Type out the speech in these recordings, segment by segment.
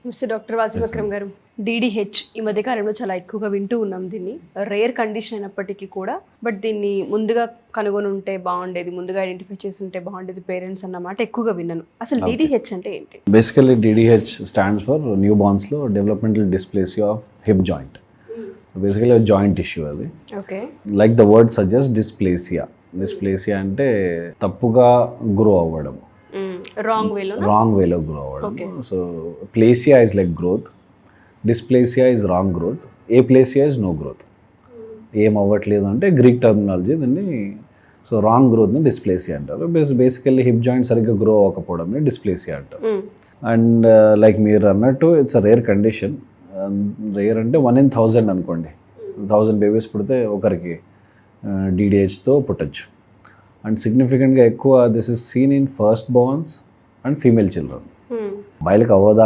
Mister doctor Wasim Akram గారు, DDH ఈ మధ్య కాలంలో చాలా ఎక్కువగా వింటూ ఉన్నాం. దీన్ని రేర్ కండిషన్ అయినప్పటికీ కూడా బట్ దీన్ని ముందుగా కనుగొని ఉంటే బాగుండేది, ముందుగా ఐడెంటిఫై చేసి ఉంటే బాగుండేది పేరెంట్స్ అన్నమాట ఎక్కువగా విన్నాను. అసలు డిడిహెచ్ అంటే ఏంటి? Basically DDH stands for new బార్న్స్లో developmental dysplasia of hip joint. Basically joint issue అది. Okay, like the word suggest dysplasia. Dysplasia అంటే తప్పుగా గ్రో అవ్వడం, రాంగ్ వేలో గ్రో అవ్వడం. So plasia is like growth, dysplasia is wrong growth, aplasia is no growth. ఏం అవ్వట్లేదు అంటే Greek terminology దీన్ని. సో రాంగ్ గ్రోత్ని డిస్ప్లేసియా అంటారు. బేసికల్లీ హిప్ జాయింట్ సరిగ్గా గ్రో అవ్వకపోవడంని డిస్ప్లేసియా అంటారు. అండ్ లైక్ మీరు అన్నట్టు it's a rare condition. Rare అంటే 1 in 1000 అనుకోండి. 1000 బేబీస్ పుడితే ఒకరికి డిడిహెచ్తో పుట్టచ్చు. అండ్ సిగ్నిఫికెంట్గా ఎక్కువ this is seen in first borns and female children. అబ్బాయిలకు అవ్వదా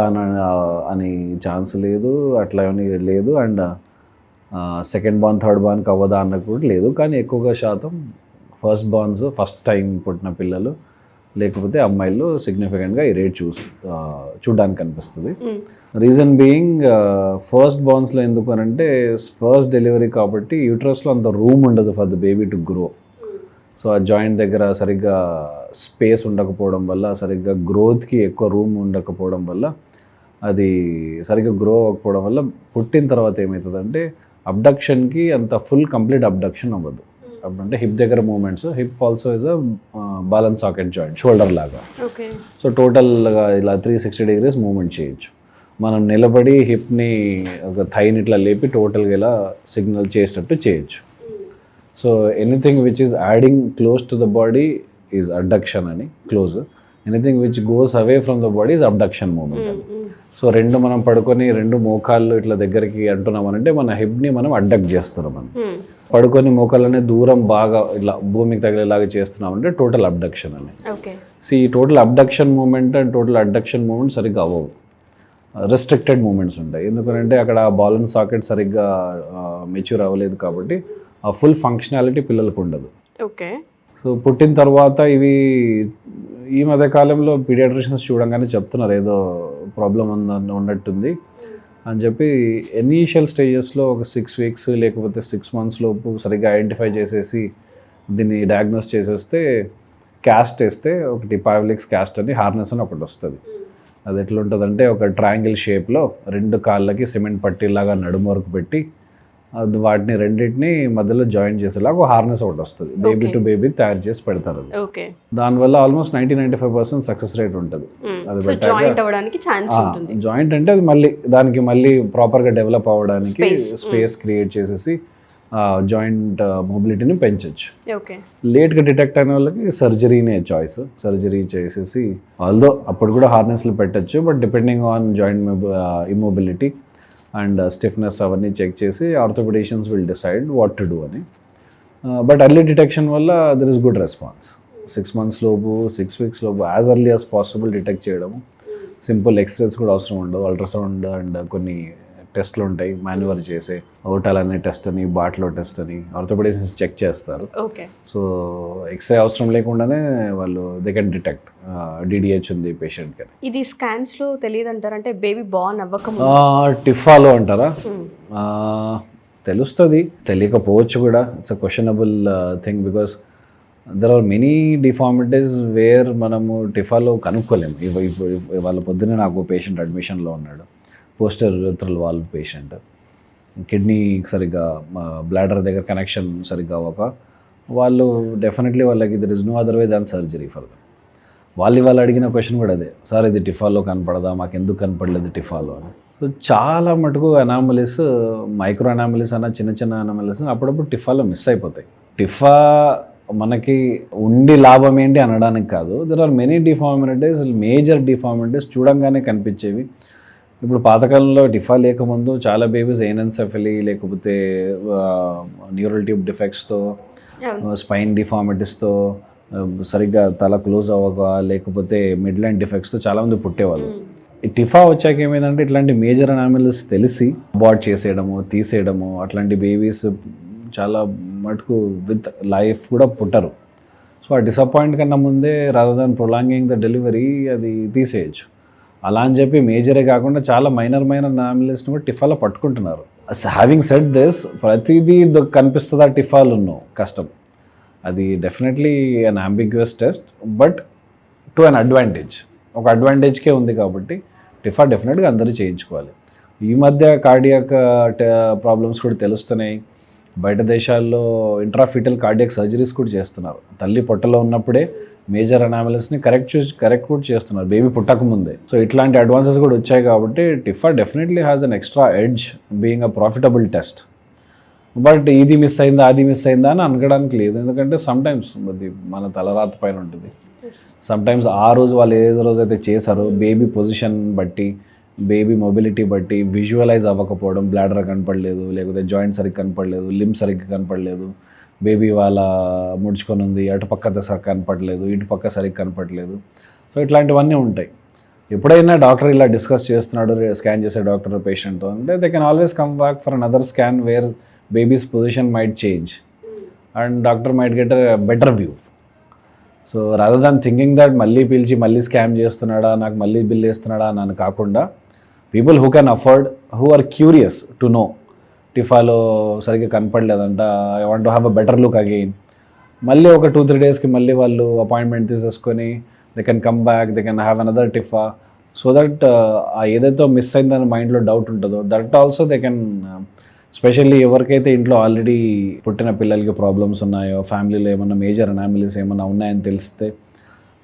అని ఛాన్స్ లేదు, అట్లా అని లేదు. అండ్ సెకండ్ బార్న్ థర్డ్ బార్న్కి అవ్వదా అన్నది కూడా లేదు. కానీ ఎక్కువగా శాతం ఫస్ట్ బార్న్స్, ఫస్ట్ టైం పుట్టిన పిల్లలు లేకపోతే అమ్మాయిలు సిగ్నిఫికెంట్గా ఈ రేట్ చూడడానికి కనిపిస్తుంది. రీజన్ బీయింగ్ ఫస్ట్ బార్న్స్లో ఎందుకు అని అంటే ఫస్ట్ డెలివరీ కాబట్టి యూట్రస్లో అంత రూమ్ ఉండదు for the baby to grow. So ఆ జాయింట్ దగ్గర సరిగ్గా స్పేస్ ఉండకపోవడం వల్ల, సరిగ్గా గ్రోత్కి ఎక్కువ రూమ్ ఉండకపోవడం వల్ల, అది సరిగ్గా గ్రో అవ్వకపోవడం వల్ల పుట్టిన తర్వాత ఏమవుతుందంటే అబ్డక్షన్కి అంత ఫుల్ కంప్లీట్ అబ్డక్షన్ అవ్వదు. అంటే హిప్ దగ్గర movements, hip also is a ball and socket joint, shoulder లాగా. సో టోటల్గా ఇలా 360 degrees మూమెంట్ చేయొచ్చు. మనం నిలబడి హిప్ని ఒక థైని ఇట్లా లేపి టోటల్గా ఇలా సిగ్నల్ చేసినట్టు చేయొచ్చు. So anything which is adding close to the body is adduction అని close. Anything which goes away from the body is abduction moment అని. సో రెండు మనం పడుకొని రెండు మోకాళ్ళు ఇట్లా దగ్గరికి అంటున్నామనంటే మన హిప్ని మనం అడ్డక్ట్ చేస్తున్నాం. మనం పడుకొని మోకాళ్ళనే దూరం బాగా ఇట్లా భూమికి తగిలేలాగా చేస్తున్నామంటే టోటల్ అబ్డక్షన్ అని. సో ఈ total abduction moment and total adduction moment సరిగ్గా అవ్వవు, రెస్ట్రిక్టెడ్ మూమెంట్స్ ఉంటాయి. ఎందుకంటే అక్కడ బాల్ అండ్ సాకెట్ సరిగ్గా మెచ్యూర్ అవ్వలేదు కాబట్టి ఆ ఫుల్ ఫంక్షనాలిటీ పిల్లలకు ఉండదు. ఓకే. సో పుట్టిన తర్వాత ఇవి ఈ మధ్యకాలంలో పీడియాట్రిషియన్స్ చూడంగానే చెప్తున్నారు ఏదో ప్రాబ్లం ఉన్నట్టుంది అని చెప్పి. ఇనీషియల్ స్టేజెస్లో ఒక 6 weeks లేకపోతే 6 months లోపు సరిగ్గా ఐడెంటిఫై చేసేసి దీన్ని డయాగ్నోస్ చేసేస్తే క్యాస్ట్ వేస్తే ఒకటి పావిలిక్స్ క్యాస్ట్ అని హార్నెస్ అని ఒకటి వస్తుంది. అది ఎట్లా ఉంటుందంటే ఒక ట్రయాంగిల్ షేప్లో 2 కాళ్ళకి సిమెంట్ పట్టీలాగా నడుము వరకు పెట్టి వాటిని రెండింటిని మధ్యలో జాయిన్ చేసేలాగా ఒక హార్నెస్ ఒకటి వస్తుంది. బేబీ టు బేబీ తయారు చేసి పెడతారు. దానివల్ల ఆల్మోస్ట్ 90-95% సక్సెస్ రేట్ ఉంటుంది. అది జాయింట్ అంటే అది దానికి మళ్ళీ ప్రాపర్గా డెవలప్ అవ్వడానికి స్పేస్ క్రియేట్ చేసేసి జాయింట్ మొబిలిటీని పెంచవచ్చు. లేట్గా డిటెక్ట్ అయిన వాళ్ళకి సర్జరీనే చాయిస్. సర్జరీ చేసేసి ఆల్దో అప్పుడు కూడా హార్నెస్లు పెట్టచ్చు, but depending on joint immobility and stiffness అవన్నీ చెక్ చేసి orthopedicians will decide what to do అని. బట్ ఎర్లీ డిటెక్షన్ వల్ల there is good response. 6 months లోపు 6 weeks లోపు as early as possible detect చేయడము. సింపుల్ ఎక్స్రేస్ కూడా అవసరం ఉండదు, అల్ట్రాసౌండ్ అండ్ కొన్ని టెస్ట్లు ఉంటాయి మాన్యువర్ చేసే, ఓటాల్ అనే టెస్ట్ అని, బాట్లో టెస్ట్ అని ఆర్థోపెడిషియన్స్ చెక్ చేస్తారు. సో ఎక్స్రే అవసరం లేకుండానే వాళ్ళు దే కెన్ డిటెక్ట్ డిడిహెచ్ ఉంది పేషెంట్ కి. ఇది స్కాన్స్ లో తెలియదు అంటారు, అంటే బేబీ బార్న్ అవ్వక టిఫాలో అంటారా? తెలుస్తుంది, తెలియకపోవచ్చు కూడా. It's a questionable thing because there are many deformities where మనము టిఫాలో కనుక్కోలేము. వాళ్ళ పొద్దున్నే నాకు పేషెంట్ అడ్మిషన్లో ఉన్నాడు, posterior urethral valve patient. Kidney సరిగ్గా బ్లాడర్ దగ్గర కనెక్షన్ సరిగ్గా అవ్వక వాళ్ళు డెఫినెట్లీ వాళ్ళకి there is no other way than surgery for them. వాళ్ళు అడిగిన క్వశ్చన్ కూడా అదే, సార్ ఇది టిఫాలో కనపడదా, మాకు ఎందుకు కనపడలేదు టిఫాలో అని. సో చాలా మటుకు అనామలీస్, మైక్రో అనామలీస్ అన్న చిన్న చిన్న అనామలీస్ అప్పుడప్పుడు టిఫాలో మిస్ అయిపోతాయి. టిఫా మనకి ఉండి లాభం ఏంటి అనడానికి కాదు, there are many deformities, major deformities చూడంగానే కనిపించేవి. ఇప్పుడు పాతకాలంలో టిఫా లేకముందు చాలా బేబీస్ ఏనెన్సెఫలీ లేకపోతే న్యూరల్ ట్యూబ్ డిఫెక్ట్స్తో, స్పైన్ డిఫార్మిటీస్తో, సరిగ్గా తల క్లోజ్ అవ్వక లేకపోతే మిడ్ లైన్ డిఫెక్ట్స్తో చాలామంది పుట్టేవాళ్ళు. ఈ టిఫా వచ్చాక ఏమైందంటే ఇట్లాంటి మేజర్ అనామలీస్ తెలిసి అబార్ట్ చేసేయడము, తీసేయడము, అట్లాంటి బేబీస్ చాలా మటుకు విత్ లైఫ్ కూడా పుట్టరు. సో ఆ డిసప్పాయింట్ కన్నా ముందే rather than prolonging the delivery అది తీసేయచ్చు. అలా అని చెప్పి మేజరే కాకుండా చాలా మైనర్ అనామిలీస్ని కూడా టిఫాలో పట్టుకుంటున్నారు. హ్యావింగ్ సెడ్ దిస్, ప్రతిదీ కనిపిస్తుందా టిఫాలో కష్టం. అది definitely an ambiguous test, but to an advantage. ఒక అడ్వాంటేజ్కే ఉంది కాబట్టి టిఫా డెఫినెట్గా అందరూ చేయించుకోవాలి. ఈ మధ్య కార్డియాక్ ప్రాబ్లమ్స్ కూడా తెలుస్తున్నాయి. బయట దేశాల్లో ఇంట్రాఫీటల్ కార్డియాక్ సర్జరీస్ కూడా చేస్తున్నారు. తల్లి పొట్టలో ఉన్నప్పుడే మేజర్ అనామలీస్ని కరెక్ట్ కూడా చేస్తున్నారు బేబీ పుట్టక ముందే. సో ఇట్లాంటి అడ్వాన్సెస్ కూడా వచ్చాయి కాబట్టి TIFFA definitely has an extra edge being a profitable test. But ఇది మిస్ అయిందా అది మిస్ అయిందా అని అనగడానికి లేదు, ఎందుకంటే సమ్టైమ్స్ అది మన తలరాత పైన ఉంటుంది. సమ్టైమ్స్ ఆ రోజు వాళ్ళు ఏ రోజైతే చేశారో బేబీ పొజిషన్ బట్టి, బేబీ మొబిలిటీ బట్టి విజువలైజ్ అవ్వకపోవడం, బ్లాడర్ కనపడలేదు, లేకపోతే జాయింట్ సరిగ్గా కనపడలేదు, లిమ్ సరిగ్గా కనపడలేదు, బేబీ వాళ్ళ ముడుచుకొని ఉంది, అటు పక్క సరిగ్గా కనపడలేదు, ఇటు పక్క సరిగ్గా కనపడలేదు. సో ఇట్లాంటివన్నీ ఉంటాయి. ఎప్పుడైనా డాక్టర్ ఇలా డిస్కస్ చేస్తున్నాడు, స్కాన్ చేసే డాక్టర్ పేషెంట్తో అంటే they can always come back for another scan where baby's position might change and doctor might get a better view. So rather than thinking that మళ్ళీ పిలిచి మళ్ళీ స్కామ్ చేస్తున్నాడా, నాకు మళ్ళీ బిల్ వేస్తున్నాడా అని కాకుండా people who can afford, who are curious to know టిఫాలో సరిగ్గా కనపడలేదంట, I want to have a better look again, మళ్ళీ ఒక 2-3 డేస్కి మళ్ళీ వాళ్ళు అపాయింట్మెంట్ తీసేసుకొని they can come back, they can have another TIFFA. So that ఏదైతే మిస్ అయిందని మైండ్లో డౌట్ ఉంటుందో that also they can, specially ఎవరికైతే ఇంట్లో ఆల్రెడీ పుట్టిన పిల్లలకి ప్రాబ్లమ్స్ ఉన్నాయో, ఫ్యామిలీలో ఏమన్నా మేజర్ అనామిలీస్ ఏమన్నా ఉన్నాయని తెలిస్తే,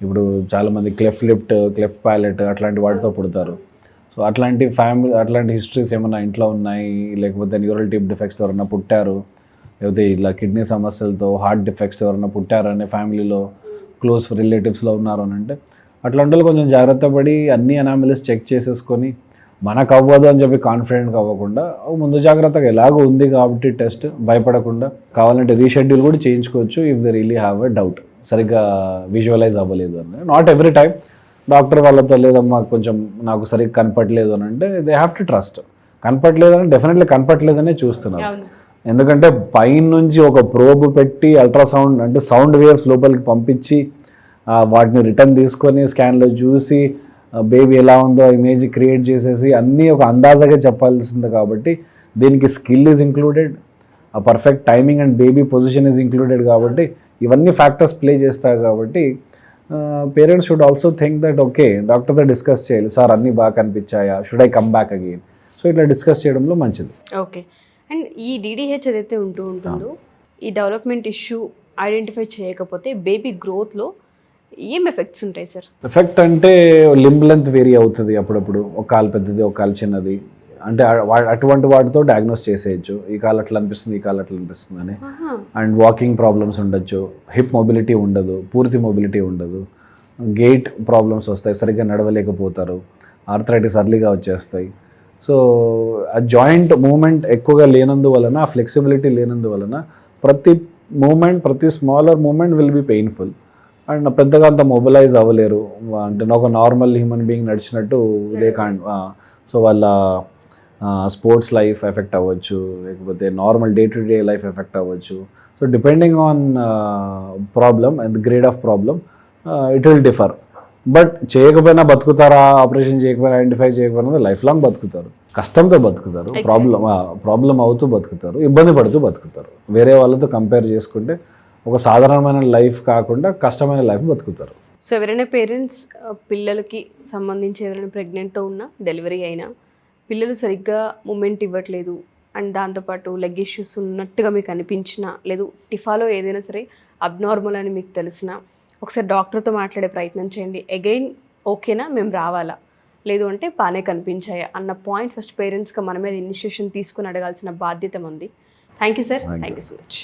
ఇప్పుడు చాలామంది క్లెఫ్ట్ ప్యాలెట్ అట్లాంటి వాటితో పుడతారు. సో అట్లాంటి హిస్టరీస్ ఏమన్నా ఇంట్లో ఉన్నాయి, లేకపోతే న్యూరల్ టిప్ డిఫెక్ట్స్ ఎవరన్నా పుట్టారు, లేకపోతే ఇలా కిడ్నీ సమస్యలతో హార్ట్ డిఫెక్ట్స్ ఎవరన్నా పుట్టారనే ఫ్యామిలీలో క్లోజ్ రిలేటివ్స్లో ఉన్నారు అని అంటే అట్లాంటి వాళ్ళు కొంచెం జాగ్రత్త పడి అన్ని అనామిలీస్ చెక్ చేసేసుకొని మనకు అవ్వదు అని చెప్పి కాన్ఫిడెంట్గా అవ్వకుండా ముందు జాగ్రత్తగా ఎలాగో ఉంది కాబట్టి టెస్ట్ భయపడకుండా కావాలంటే రీషెడ్యూల్ కూడా చేయించుకోవచ్చు if they really have a doubt, సరిగ్గా విజువలైజ్ అవ్వలేదు అని. నాట్ ఎవ్రీ టైం డాక్టర్ వాళ్ళతో లేదమ్మా కొంచెం నాకు సరిగ్గా కనపట్లేదు అని అంటే దే హ్యావ్ టు ట్రస్ట్. కనపట్లేదని డెఫినెట్లీ కనపట్లేదనే చూస్తున్నారు, ఎందుకంటే పైన నుంచి ఒక ప్రోబ్ పెట్టి అల్ట్రాసౌండ్ అంటే సౌండ్ వేవ్స్ లోపలికి పంపించి వాటిని రిటర్న్ తీసుకొని స్కాన్లో చూసి బేబీ ఎలా ఉందో ఇమేజ్ క్రియేట్ చేసేసి అన్నీ ఒక అందాజగా చెప్పాల్సింది కాబట్టి దీనికి స్కిల్ ఈజ్ ఇంక్లూడెడ్, ఆ perfect timing and baby position is included కాబట్టి ఇవన్నీ ఫ్యాక్టర్స్ ప్లే చేస్తాయి కాబట్టి parents should also think that okay డాక్టర్తో డిస్కస్ చేయాలి, సార్ అన్నీ బాగా కనిపించాయా, should I come back again. So ఇట్లా డిస్కస్ చేయడంలో మంచిది. ఓకే. అండ్ ఈ DDH ఏదైతే ఉంటుందో ఈ డెవలప్మెంట్ ఇష్యూ ఐడెంటిఫై చేయకపోతే బేబీ గ్రోత్లో ఏం ఎఫెక్ట్స్ ఉంటాయి సార్? ఎఫెక్ట్ అంటే లింబ్ లెంత్ వేరీ అవుతుంది అప్పుడప్పుడు, ఒక కాలు పెద్దది ఒక కాలు చిన్నది, అంటే అటువంటి వాటితో డయాగ్నోస్ చేసేయచ్చు, ఈ కాలు అట్లా అనిపిస్తుంది ఈ కాలు అట్లా అనిపిస్తుంది అని. అండ్ వాకింగ్ ప్రాబ్లమ్స్ ఉండొచ్చు, హిప్ మొబిలిటీ ఉండదు, పూర్తి మొబిలిటీ ఉండదు, గేట్ ప్రాబ్లమ్స్ వస్తాయి, సరిగ్గా నడవలేకపోతారు, ఆర్థరైటిస్ అర్లీగా వచ్చేస్తాయి. సో ఆ జాయింట్ మూమెంట్ ఎక్కువగా లేనందువలన, ఆ ఫ్లెక్సిబిలిటీ లేనందువలన ప్రతి మూమెంట్, ప్రతి smaller moment will be painful and పెద్దగా అంత మొబిలైజ్ అవ్వలేరు, అంటే ఒక నార్మల్ హ్యూమన్ బీయింగ్ నడిచినట్టు దే కాంట్. సో వాళ్ళ స్పోర్ట్స్ లైఫ్ ఎఫెక్ట్ అవ్వచ్చు, లేకపోతే normal day to day life effect అవ్వచ్చు. So depending on problem and grade of problem it will differ. But చేయకపోయినా బతుకుతారా, ఆపరేషన్ చేయకపోయినా, ఐడెంటిఫై చేయకపోయినా లైఫ్ లాంగ్ బతుకుతారు, కష్టంతో బతుకుతారు, ప్రాబ్లం అవుతూ బతుకుతారు, ఇబ్బంది పడుతూ బతుకుతారు. వేరే వాళ్ళతో కంపేర్ చేసుకుంటే ఒక సాధారణమైన లైఫ్ కాకుండా కష్టమైన లైఫ్ బతుకుతారు. సో ఎవరైనా పేరెంట్స్ పిల్లలకి సంబంధించి ఎవరైనా ప్రెగ్నెంట్తో ఉన్నా, డెలివరీ అయినా పిల్లలు సరిగ్గా మూమెంట్ ఇవ్వట్లేదు అండ్ దాంతోపాటు లెగ్ ఇష్యూస్ ఉన్నట్టుగా మీకు అనిపించినా, లేదు టిఫాలో ఏదైనా సరే అబ్నార్మల్ అని మీకు తెలిసినా ఒకసారి డాక్టర్తో మాట్లాడే ప్రయత్నం చేయండి. అగైన్ ఓకేనా, మేము రావాలా, లేదు అంటే బాగానే కనిపించాయా అన్న పాయింట్ ఫస్ట్ పేరెంట్స్గా మన మీద ఇనిషియేషన్ తీసుకుని అడగాల్సిన బాధ్యత ఉంది. Thank you sir, thank you so much.